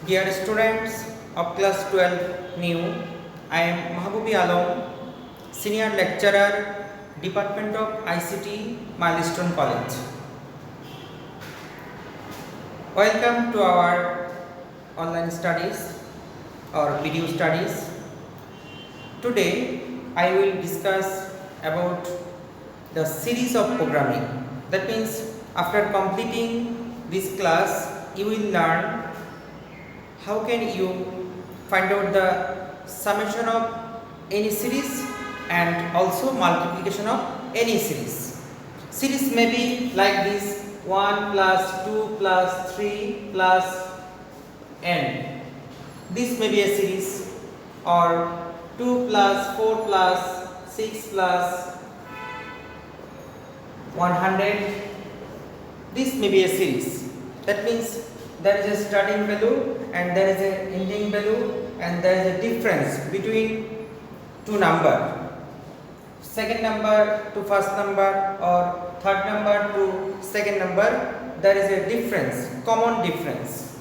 Dear students of class 12 new, I am Mahabubi Alam, Senior Lecturer, Department of ICT, Milestone College. Welcome to our online studies or video studies. Today I will discuss about the series of programming. That means after completing this class, you will learn how can you find out the summation of any series and also multiplication of any series. Series may be like this: 1 plus 2 plus 3 plus n. This may be a series, or 2 plus 4 plus 6 plus 100. This may be a series. That means there is a starting value and there is an ending value, and there is a difference between two numbers. Second number to first number or third number to second number, there is a difference, common difference.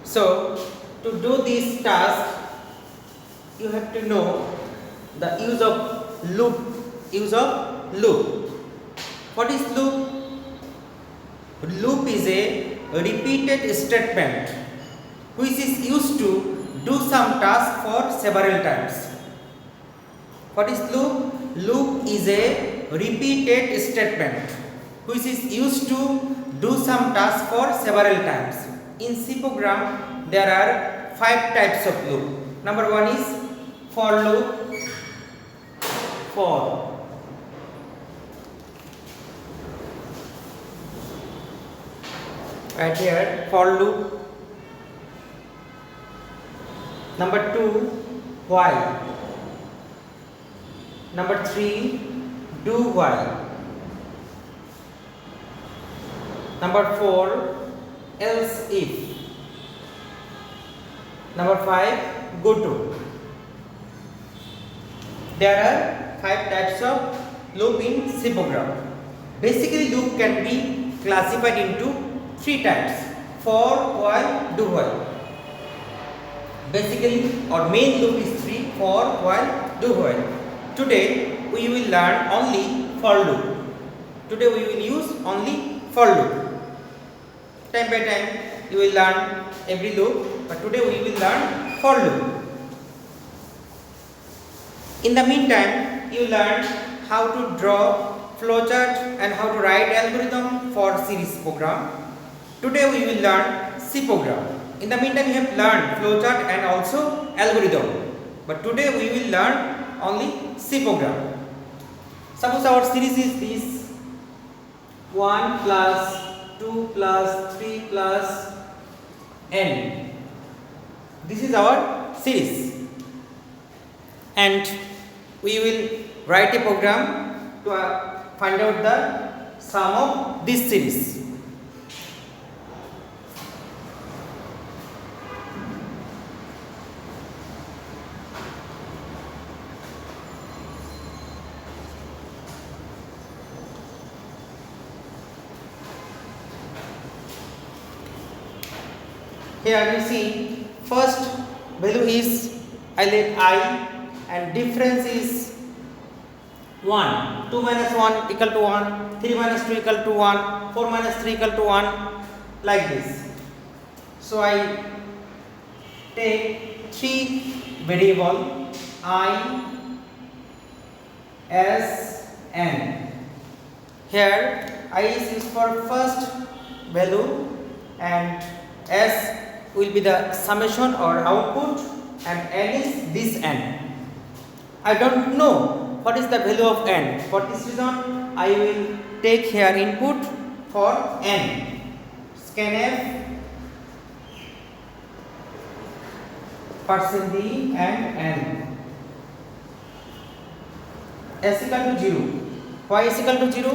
So to do this task, you have to know the use of loop. What is loop? Loop is a repeated statement which is used to do some task for several times. What is loop? Loop is a repeated statement which is used to do some task for several times. In C program, there are 5 types of loop. Number 1 is for loop. For. Right here, for loop. Number 2, while. Number 3, do while. Number 4, else if. Number 5, go to. There are 5 types of loop in C program. Basically, loop can be classified into 3 types: for, while, do while. Basically, our main loop is 3: for, while, do while. Today we will learn only for loop. Today we will use only for loop. Time by time you will learn every loop, but today we will learn for loop. In the meantime, you learn how to draw flowchart and how to write algorithm for series program. Today we will learn C program. In the meantime, we have learned flowchart and also algorithm, but today we will learn only C program. Suppose our series is this: 1 plus 2 plus 3 plus n. This is our series, and we will write a program to find out the sum of this series. Here you see, first value is I let I, and difference is 1. 2 minus 1 equal to 1, 3 minus 2 equal to 1, 4 minus 3 equal to 1, like this. So I take 3 variable I, S, N. Here I is used for first value and S will be the summation or output, and n is this n. I don't know what is the value of n. For this reason, I will take here input for n. Scanf, %d and n. S equal to 0. Why s equal to 0?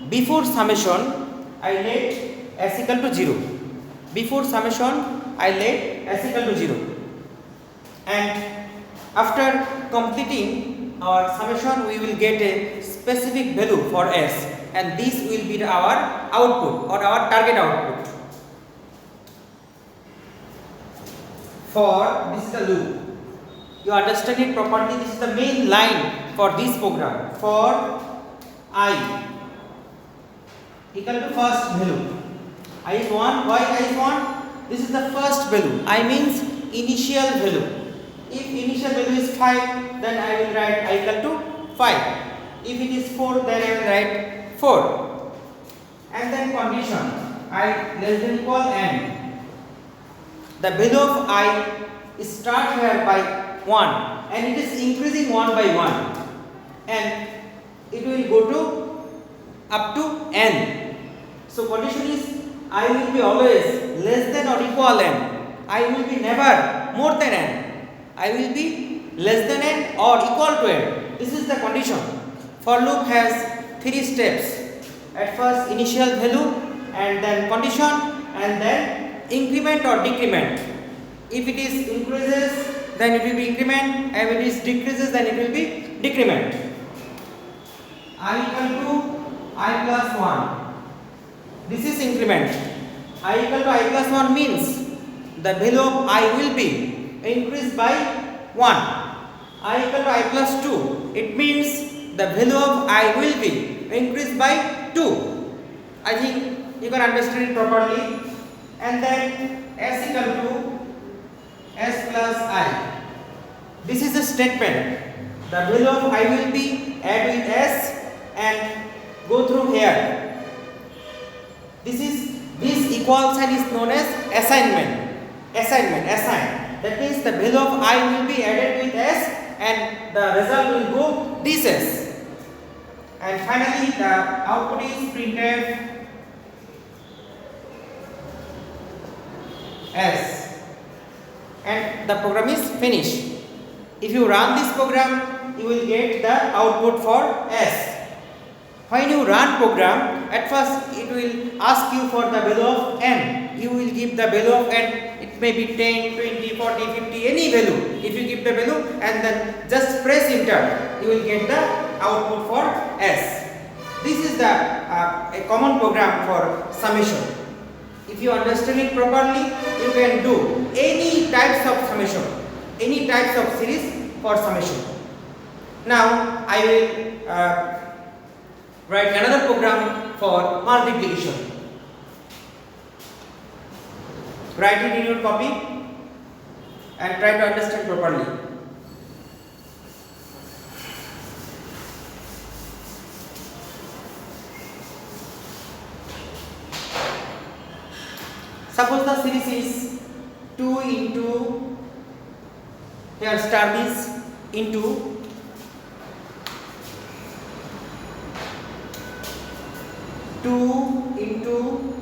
Before summation, I let s equal to 0. Before summation, I let s equal to 0, and after completing our summation, we will get a specific value for s, and this will be our output or our target output. For this is the loop. You understand it properly. This is the main line for this program. For I equal to first value. I is 1. Why I is 1? This is the first value. I means initial value. If initial value is 5, then I will write I equal to 5. If it is 4, then I will write 4. And then condition I less than equal n. The value of I start here by 1 and it is increasing 1 by 1 and it will go to up to n. So condition is I will be always less than or equal n. I will be never more than n. I will be less than n or equal to n. This is the condition. For loop has 3 steps. At first initial value and then condition and then increment or decrement. If it is increases, then it will be increment, and if it is decreases, then it will be decrement. I equal to I plus 1. This is increment. I equal to I plus 1 means the value of I will be increased by 1. I equal to I plus 2. It means the value of I will be increased by 2. I think you can understand it properly. And then S equal to S plus I. This is a statement. The value of I will be add with S and go through here. This equal sign is known as assignment. Assign. That means the value of I will be added with S and the result will go this S. And finally the output is printed S. And the program is finished. If you run this program, you will get the output for S. When you run program, at first it will ask you for the value of n. You will give the value of n. It may be 10, 20, 40, 50, any value. If you give the value and then just press enter, you will get the output for S. This is the a common program for summation. If you understand it properly, you can do any types of summation, any types of series for summation. Now I will write another program for multiplication. Write it in your copy and try to understand properly. Suppose the series is 2 into, here star is into 2 into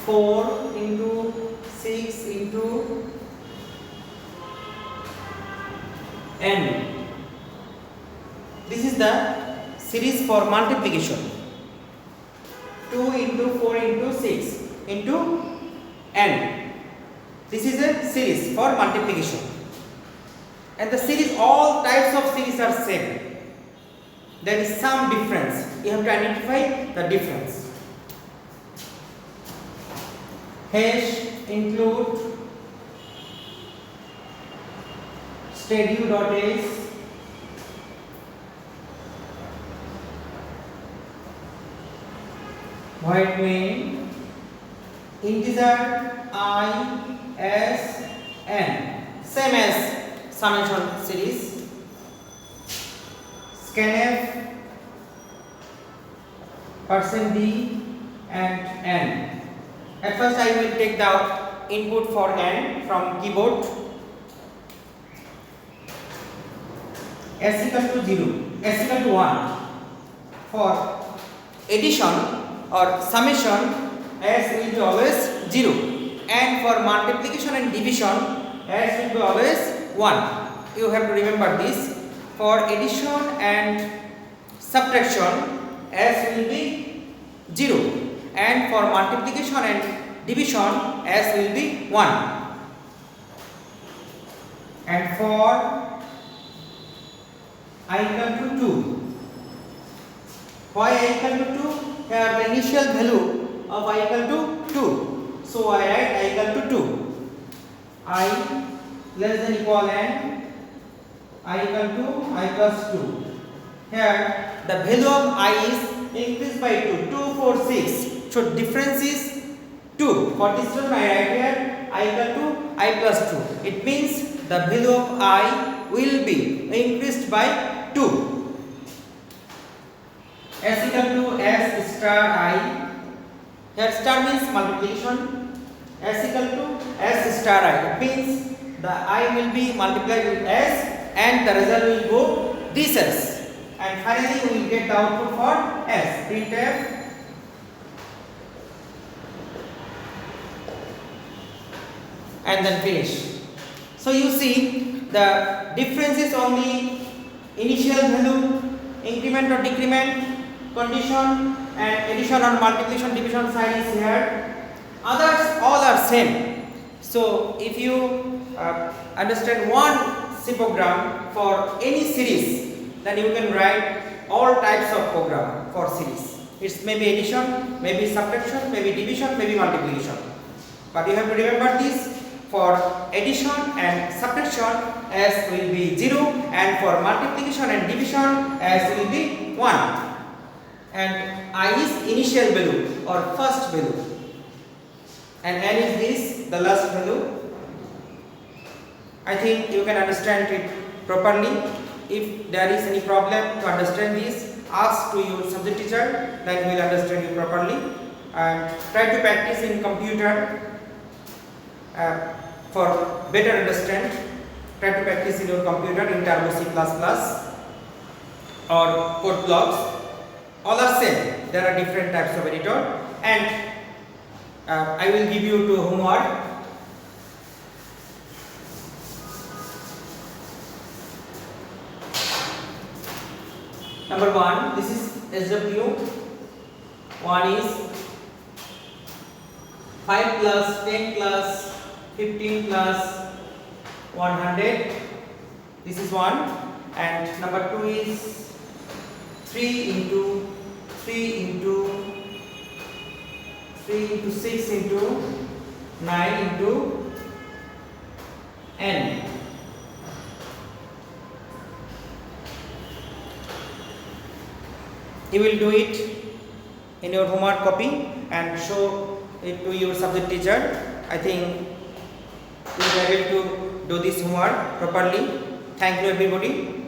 4 into 6 into n. This is the series for multiplication. 2 into 4 into 6 into n. This is a series for multiplication. And the series, all types of series are same. There is some difference. You have to identify the difference. Hash include steady.h void main integer I s n, same as summation series. Scanf %d and n. At first I will take the input for n from keyboard. S equal to 0, S equal to 1. For addition or summation, S will be always 0. And for multiplication and division, S will be always 1. You have to remember this. For addition and subtraction, S will be 0. And for multiplication and division, S will be 1. And for I equal to 2. Why I equal to 2? here the initial value of I equal to 2. So I write I equal to 2. I less than equal and I equal to I plus 2. Here the value of I is increased by 2. 2, 4, 6. So difference is 2. For this reason I write here I equal to I plus 2. It means the value of I will be increased by 2. S equal to S star I. Here star means multiplication. S equal to S star I. It means the I will be multiplied with S and the result will go this S. And finally we will get the output for S. Printf and then finish. So you see the difference is only initial value, increment or decrement, condition, and addition or multiplication, division sign is here. Others all are same. So if you understand one C program for any series, then you can write all types of program for series. It's maybe addition, maybe subtraction, maybe division, maybe multiplication. But you have to remember this. For addition and subtraction, S will be 0, and for multiplication and division, S will be 1. And I is initial value or first value, and N is this, the last value. I think you can understand it properly. If there is any problem to understand this, ask to your subject teacher, then he will understand you properly. And try to practice in computer. For better understand, try to practice in your computer in Turbo C++ or code blocks. All are same. There are different types of editor, and I will give you two homework. Number 1, this is SW. 1 is 5 plus 10 plus 15 plus 100. This is 1. And number 2 is 3 into 6 into 9 into n. You will do it in your homework copy and show it to your subject teacher. I think you will be able to do this homework properly. Thank you everybody.